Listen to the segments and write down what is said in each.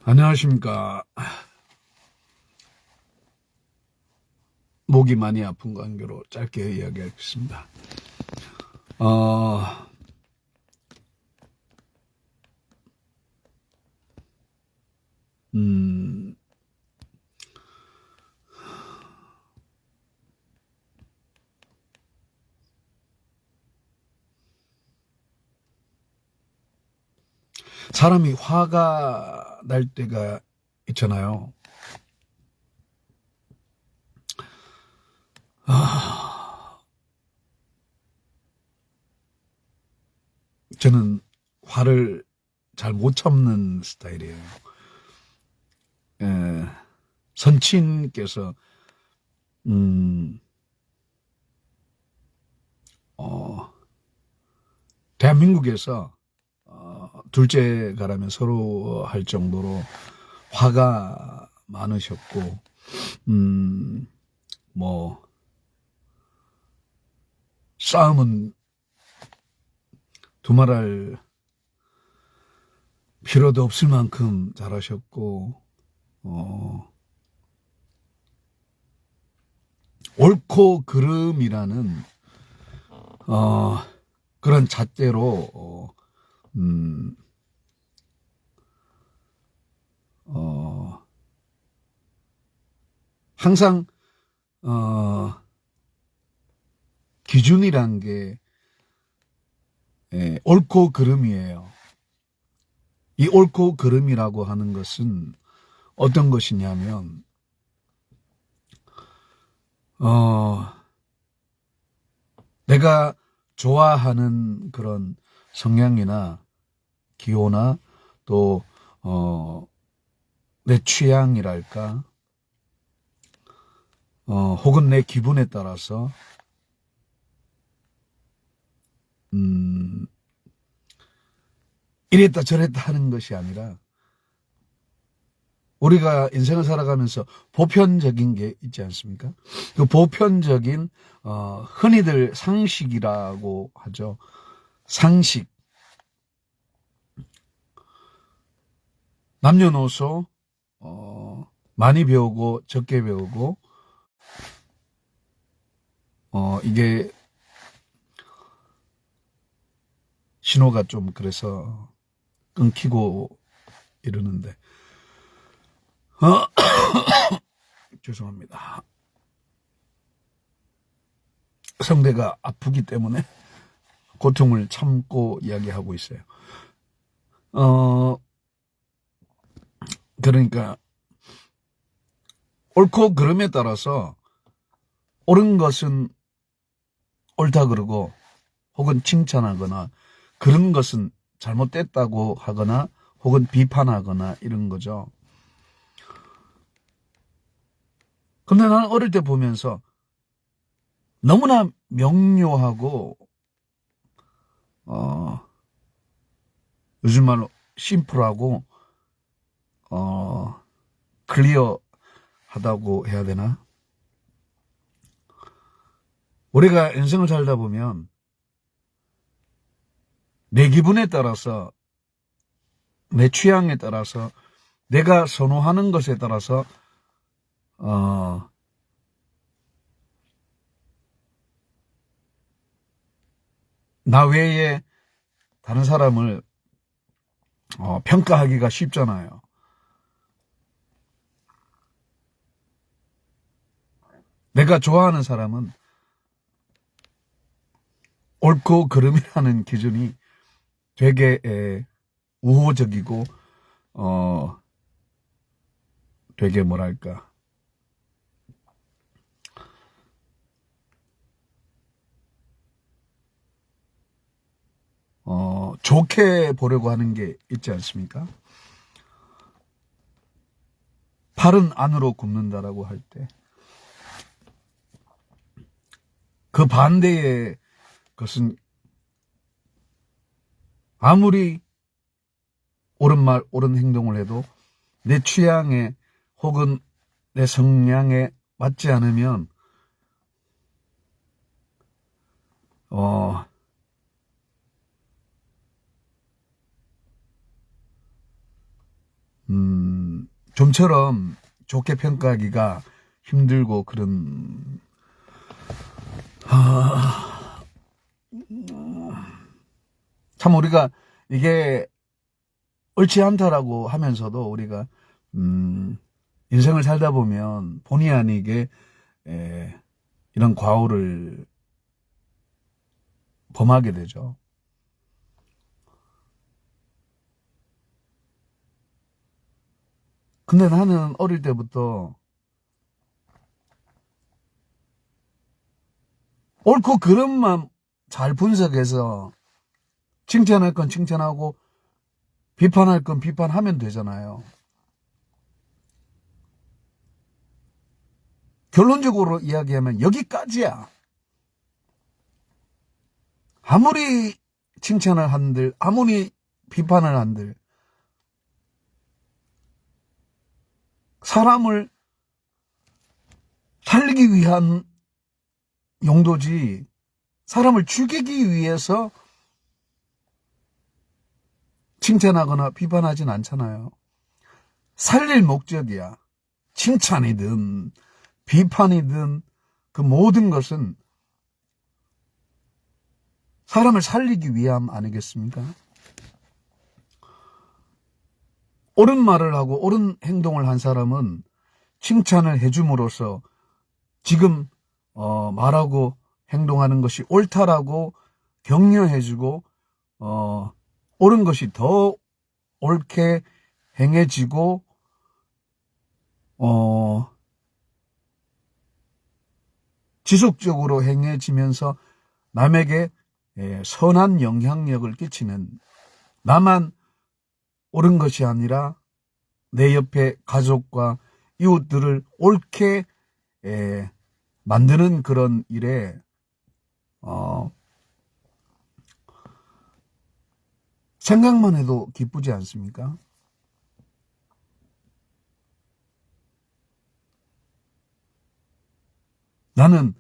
안녕하십니까. 목이 많이 아픈 관계로 짧게 이야기하겠습니다. 어, 음, 사람이 화가 날 때가 있잖아요. 저는 화를 잘 못 참는 스타일이에요. 에, 선친께서 어, 대한민국에서 둘째가라면 서로 할 정도로 화가 많으셨고, 뭐 싸움은 두말할 필요도 없을 만큼 잘하셨고, 옳고 그름이라는 그런 잣대로 항상 기준이란 게 옳고 그름이에요. 이 옳고 그름이라고 하는 것은 어떤 것이냐면 내가 좋아하는 그런 성향이나 기호나 또 내 취향이랄까 혹은 내 기분에 따라서 이랬다 저랬다 하는 것이 아니라 우리가 인생을 살아가면서 보편적인 게 있지 않습니까? 그 보편적인 흔히들 상식이라고 하죠. 상식. 남녀노소 많이 배우고 적게 배우고 이게 신호가 좀 그래서 끊기고 이러는데 죄송합니다. 성대가 아프기 때문에 고통을 참고 이야기하고 있어요. 그러니까 옳고 그름에 따라서 옳은 것은 옳다 그러고 혹은 칭찬하거나 그런 것은 잘못됐다고 하거나 혹은 비판하거나 이런 거죠. 근데 나는 어릴 때 보면서 너무나 명료하고 요즘 말로 심플하고 클리어하다고 해야 되나? 우리가 인생을 살다 보면 내 기분에 따라서 내 취향에 따라서 내가 선호하는 것에 따라서 나 외에 다른 사람을 평가하기가 쉽잖아요. 내가 좋아하는 사람은 옳고 그름이라는 기준이 되게 우호적이고 되게 뭐랄까 좋게 보려고 하는 게 있지 않습니까? 팔은 안으로 굽는다라고 할 때 그 반대의 것은 아무리 옳은 말, 옳은 행동을 해도 내 취향에 혹은 내 성향에 맞지 않으면 좀처럼 좋게 평가하기가 힘들고 그런 참 우리가 이게 옳지 않다라고 하면서도 우리가 인생을 살다 보면 본의 아니게 이런 과오를 범하게 되죠. 근데 나는 어릴 때부터 옳고 그름만 잘 분석해서 칭찬할 건 칭찬하고 비판할 건 비판하면 되잖아요. 결론적으로 이야기하면 여기까지야. 아무리 칭찬을 한들 아무리 비판을 한들 사람을 살리기 위한 용도지 사람을 죽이기 위해서 칭찬하거나 비판하진 않잖아요. 살릴 목적이야. 칭찬이든 비판이든 그 모든 것은 사람을 살리기 위함 아니겠습니까? 옳은 말을 하고 옳은 행동을 한 사람은 칭찬을 해줌으로써 지금 말하고 행동하는 것이 옳다라고 격려해주고 옳은 것이 더 옳게 행해지고 지속적으로 행해지면서 남에게 선한 영향력을 끼치는 나만 옳은 것이 아니라 내 옆에 가족과 이웃들을 옳게 만드는 그런 일에 생각만 해도 기쁘지 않습니까? 나는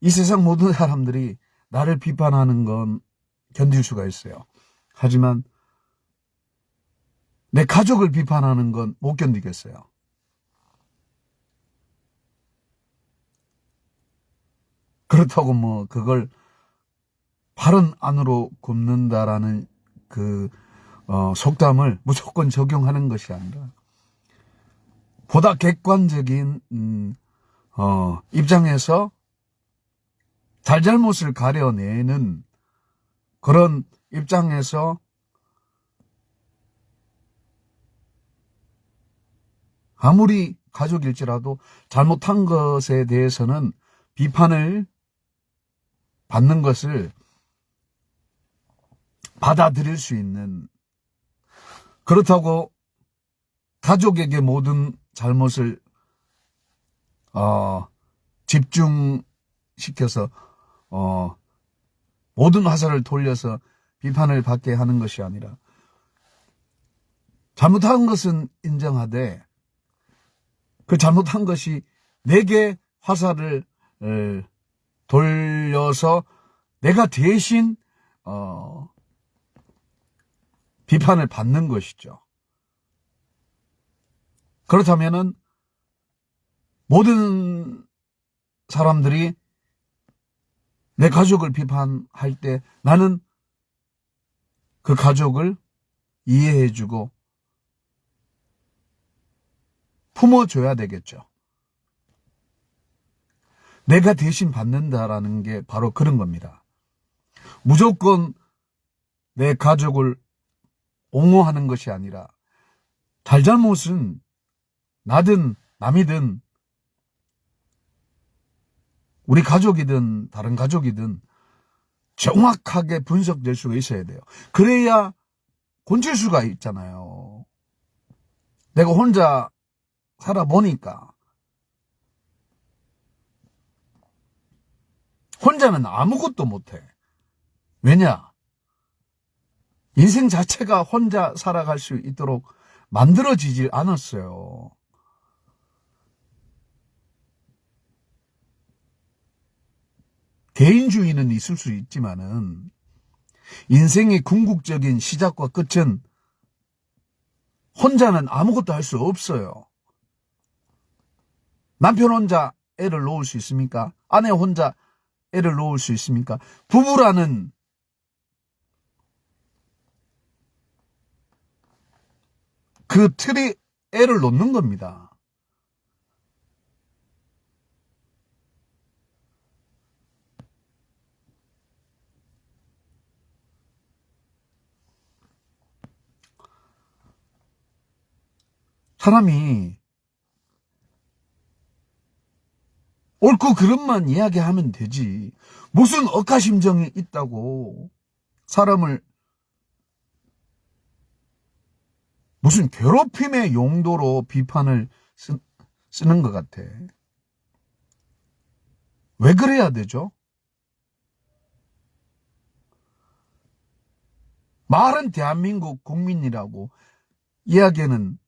이 세상 모든 사람들이 나를 비판하는 건 견딜 수가 있어요. 하지만 내 가족을 비판하는 건 못 견디겠어요. 그렇다고 뭐 그걸 발은 안으로 굽는다라는 그 속담을 무조건 적용하는 것이 아니라 보다 객관적인 입장에서 잘잘못을 가려내는 그런 입장에서 아무리 가족일지라도 잘못한 것에 대해서는 비판을 받는 것을 받아들일 수 있는, 그렇다고 가족에게 모든 잘못을 집중시켜서 모든 화살을 돌려서 비판을 받게 하는 것이 아니라 잘못한 것은 인정하되 그 잘못한 것이 내게 화살을 돌려서 내가 대신 비판을 받는 것이죠. 그렇다면은 모든 사람들이 내 가족을 비판할 때 나는 그 가족을 이해해주고 품어줘야 되겠죠. 내가 대신 받는다라는 게 바로 그런 겁니다. 무조건 내 가족을 옹호하는 것이 아니라 잘잘못은 나든 남이든 우리 가족이든 다른 가족이든 정확하게 분석될 수가 있어야 돼요. 그래야 고칠 수가 있잖아요. 내가 혼자 살아보니까 혼자는 아무것도 못해. 왜냐? 인생 자체가 혼자 살아갈 수 있도록 만들어지질 않았어요. 개인주의는 있을 수 있지만은 인생의 궁극적인 시작과 끝은 혼자는 아무것도 할 수 없어요. 남편 혼자 애를 놓을 수 있습니까? 아내 혼자 애를 놓을 수 있습니까? 부부라는 그 틀이 애를 놓는 겁니다. 사람이 옳고 그름만 이야기하면 되지. 무슨 억하심정이 있다고 사람을 무슨 괴롭힘의 용도로 비판을 쓰는 것 같아. 왜 그래야 되죠? 말은 대한민국 국민이라고 이야기는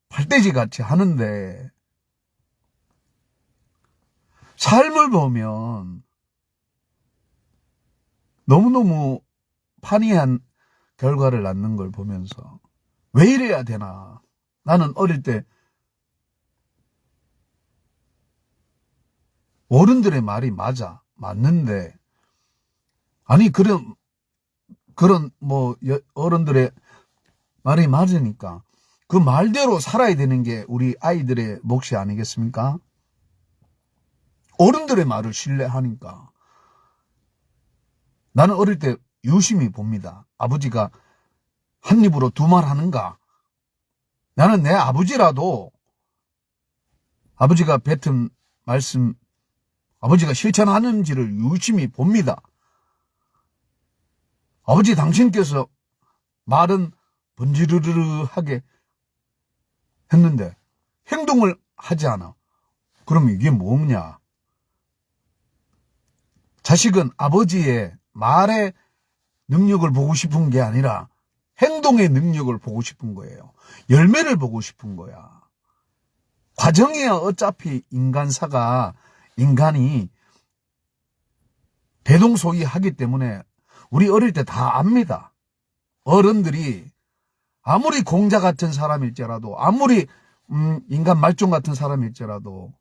발돼지 같이 하는데 삶을 보면 너무너무 판이한 결과를 낳는 걸 보면서 왜 이래야 되나. 나는 어릴 때 어른들의 말이 맞는데 아니 그런 어른들의 말이 맞으니까 그 말대로 살아야 되는 게 우리 아이들의 몫이 아니겠습니까? 어른들의 말을 신뢰하니까. 나는 어릴 때 유심히 봅니다. 아버지가 한 입으로 두 말 하는가? 나는 내 아버지라도 아버지가 뱉은 말씀, 아버지가 실천하는지를 유심히 봅니다. 아버지 당신께서 말은 번지르르하게 했는데 행동을 하지 않아. 그럼 이게 뭐냐? 자식은 아버지의 말의 능력을 보고 싶은 게 아니라 행동의 능력을 보고 싶은 거예요. 열매를 보고 싶은 거야. 과정이야 어차피 인간이 대동소이하기 때문에 우리 어릴 때 다 압니다. 어른들이 아무리 공자 같은 사람일지라도 아무리 인간 말종 같은 사람일지라도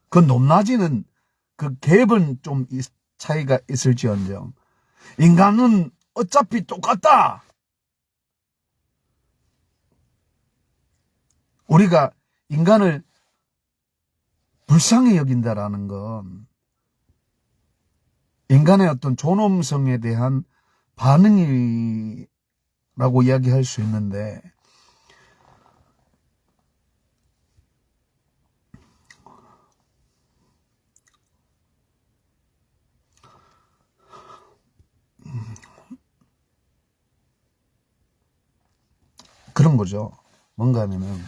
그 높낮이는 그 갭은 좀 차이가 있을지언정 인간은 어차피 똑같다. 우리가 인간을 불쌍히 여긴다라는 건 인간의 어떤 존엄성에 대한 반응이라고 이야기할 수 있는데 그런 거죠. 뭔가 하면은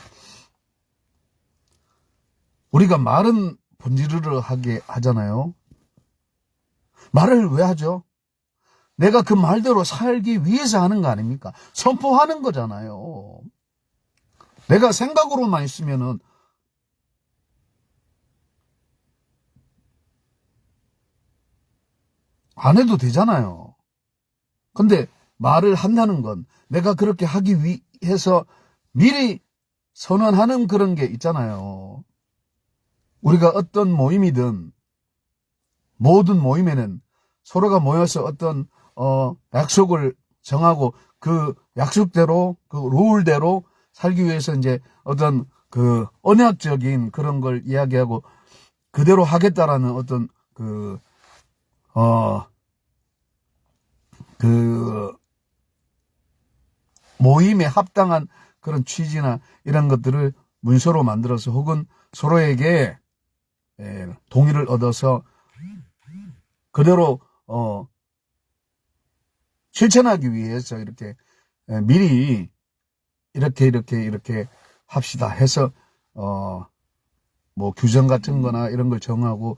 우리가 말은 번지르르하게 하잖아요. 말을 왜 하죠? 내가 그 말대로 살기 위해서 하는 거 아닙니까? 선포하는 거잖아요. 내가 생각으로만 있으면은 안 해도 되잖아요. 근데 말을 한다는 건 내가 그렇게 하기 위해서 미리 선언하는 그런 게 있잖아요. 우리가 어떤 모임이든 모든 모임에는 서로가 모여서 어떤 약속을 정하고 그 약속대로 그 룰대로 살기 위해서 이제 어떤 그 언약적인 그런 걸 이야기하고 그대로 하겠다라는 어떤 그 모임에 합당한 그런 취지나 이런 것들을 문서로 만들어서 혹은 서로에게 동의를 얻어서 그대로 실천하기 위해서 이렇게 미리 이렇게 합시다 해서 뭐 규정 같은 거나 이런 걸 정하고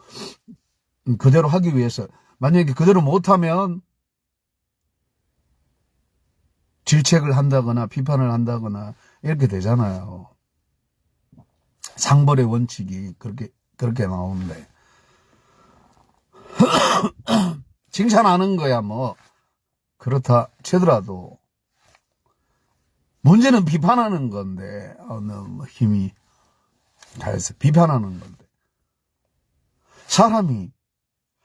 그대로 하기 위해서 만약에 그대로 못하면 질책을 한다거나 비판을 한다거나 이렇게 되잖아요. 상벌의 원칙이 그렇게 나오는데 칭찬하는 거야 뭐 그렇다 치더라도 문제는 비판하는 건데, 너무 힘이 잘해서 비판하는 건데. 사람이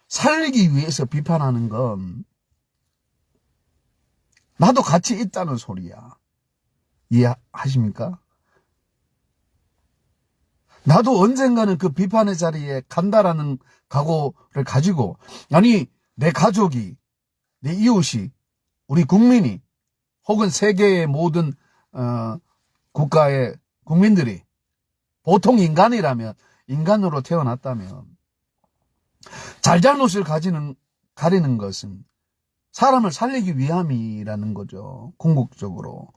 살기 위해서 비판하는 건 나도 같이 있다는 소리야. 이해하십니까? 나도 언젠가는 그 비판의 자리에 간다라는 각오를 가지고, 아니, 내 가족이, 내 이웃이, 우리 국민이, 혹은 세계의 모든 국가의 국민들이 보통 인간이라면, 인간으로 태어났다면 잘잘못을 가리는 것은 사람을 살리기 위함이라는 거죠. 궁극적으로.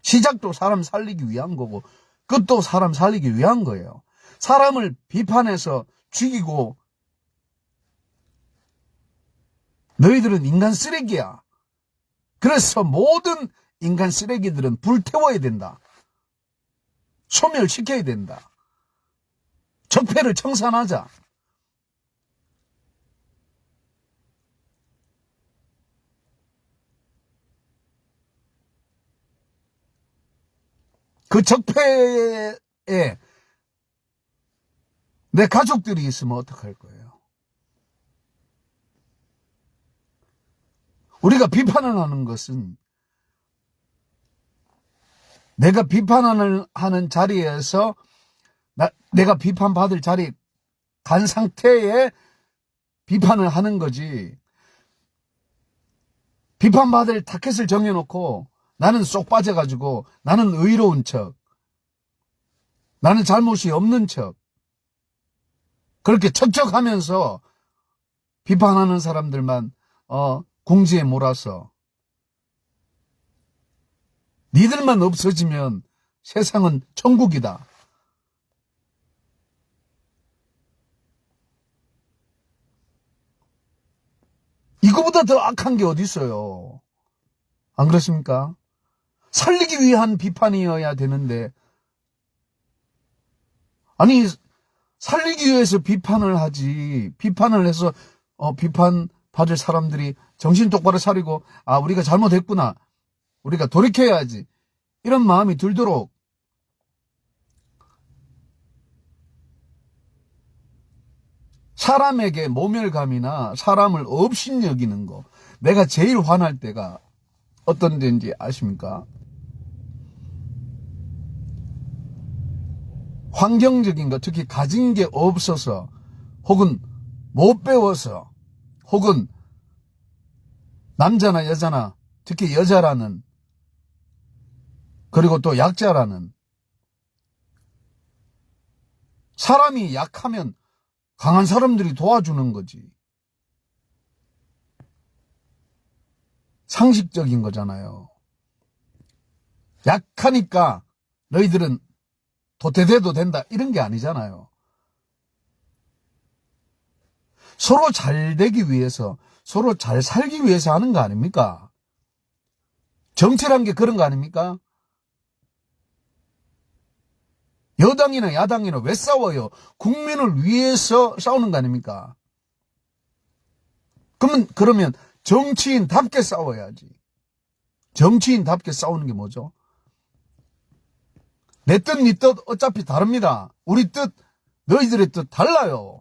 시작도 사람 살리기 위한 거고 끝도 사람 살리기 위한 거예요. 사람을 비판해서 죽이고 너희들은 인간 쓰레기야. 그래서 모든 인간 쓰레기들은 불태워야 된다. 소멸시켜야 된다. 적폐를 청산하자. 그 적폐에 내 가족들이 있으면 어떡할 거예요? 우리가 비판을 하는 것은 내가 비판을 하는 자리에서 내가 비판받을 자리에 간 상태에 비판을 하는 거지. 비판받을 타켓을 정해놓고 나는 쏙 빠져가지고 나는 의로운 척, 나는 잘못이 없는 척, 그렇게 척척하면서 비판하는 사람들만 궁지에 몰아서 니들만 없어지면 세상은 천국이다. 이거보다 더 악한 게 어디 있어요? 안 그렇습니까? 살리기 위한 비판이어야 되는데, 아니 살리기 위해서 비판을 하지, 비판을 해서 비판받을 사람들이 정신 똑바로 차리고 우리가 잘못했구나, 우리가 돌이켜야지, 이런 마음이 들도록 사람에게 모멸감이나 사람을 업신여기는 거, 내가 제일 화날 때가 어떤 데인지 아십니까? 환경적인 것, 특히 가진 게 없어서, 혹은 못 배워서, 혹은 남자나 여자나, 특히 여자라는, 그리고 또 약자라는, 사람이 약하면 강한 사람들이 도와주는 거지. 상식적인 거잖아요. 약하니까 너희들은 도태돼도 된다, 이런 게 아니잖아요. 서로 잘 되기 위해서, 서로 잘 살기 위해서 하는 거 아닙니까? 정치란 게 그런 거 아닙니까? 여당이나 야당이나 왜 싸워요? 국민을 위해서 싸우는 거 아닙니까? 그러면 정치인답게 싸워야지. 정치인답게 싸우는 게 뭐죠? 내 뜻, 네 뜻 어차피 다릅니다. 우리 뜻, 너희들의 뜻 달라요.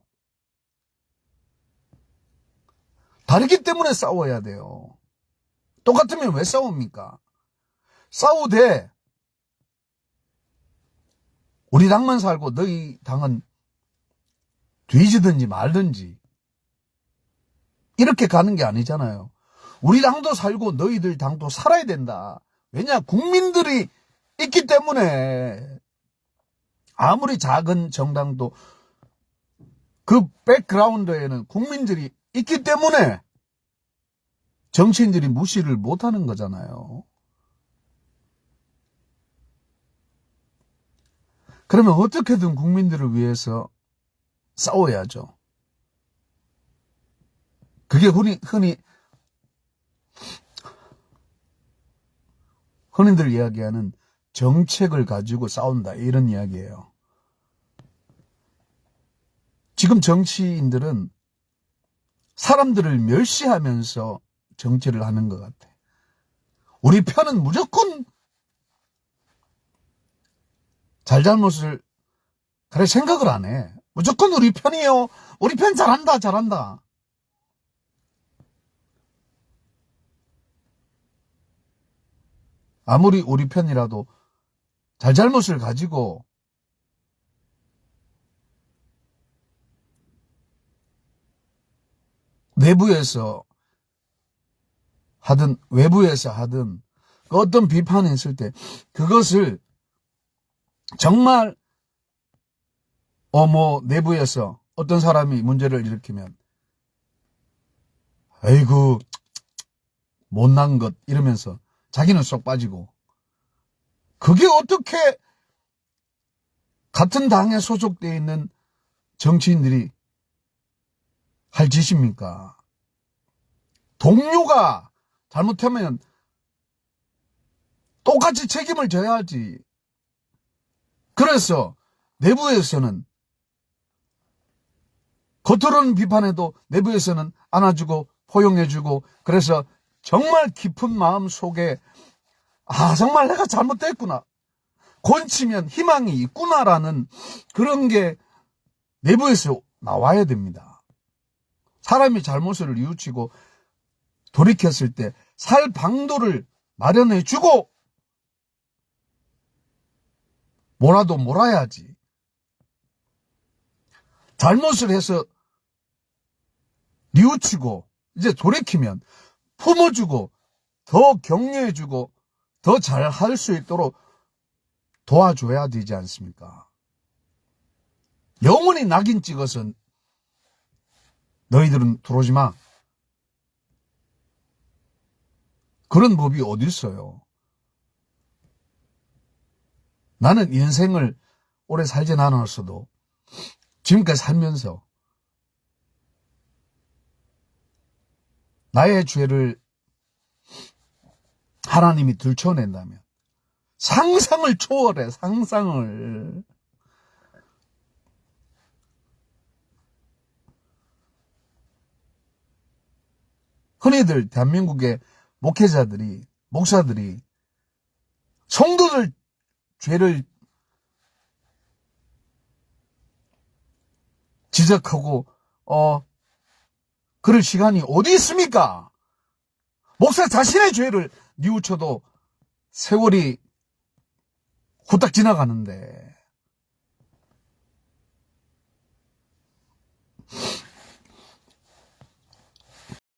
다르기 때문에 싸워야 돼요. 똑같으면 왜 싸웁니까? 싸우되 우리 당만 살고 너희 당은 뒤지든지 말든지 이렇게 가는 게 아니잖아요. 우리 당도 살고 너희들 당도 살아야 된다. 왜냐? 국민들이 있기 때문에. 아무리 작은 정당도 그 백그라운드에는 국민들이 있기 때문에 정치인들이 무시를 못하는 거잖아요. 그러면 어떻게든 국민들을 위해서 싸워야죠. 그게 흔히들 이야기하는 정책을 가지고 싸운다, 이런 이야기예요. 지금 정치인들은 사람들을 멸시하면서 정치를 하는 것 같아. 우리 편은 무조건 잘잘못을 그래 생각을 안 해. 무조건 우리 편이요. 우리 편 잘한다 잘한다. 아무리 우리 편이라도 잘잘못을 가지고 내부에서 하든 외부에서 하든 그 어떤 비판이 있을 때 그것을 정말 내부에서 어떤 사람이 문제를 일으키면 아이고 못난 것 이러면서 자기는 쏙 빠지고 그게 어떻게 같은 당에 소속되어 있는 정치인들이 할 짓입니까? 동료가 잘못하면 똑같이 책임을 져야지. 그래서 내부에서는 겉으로는 비판해도 내부에서는 안아주고 포용해주고 그래서 정말 깊은 마음 속에 정말 내가 잘못됐구나. 곤치면 희망이 있구나라는 그런 게 내부에서 나와야 됩니다. 사람이 잘못을 뉘우치고 돌이켰을 때 살 방도를 마련해주고 뭐라도 몰아야지. 잘못을 해서 뉘우치고 이제 돌이키면 품어주고 더 격려해주고 더 잘할 수 있도록 도와줘야 되지 않습니까? 영원히 낙인 찍어서 너희들은 들어오지 마. 그런 법이 어디 있어요? 나는 인생을 오래 살진 않았어도 지금까지 살면서 나의 죄를 하나님이 들춰낸다면 상상을 초월해. 상상을. 흔히들 대한민국의 목회자들이 목사들이 성도들 죄를 지적하고 그럴 시간이 어디 있습니까? 목사 자신의 죄를 뉘우쳐도 세월이 후딱 지나가는데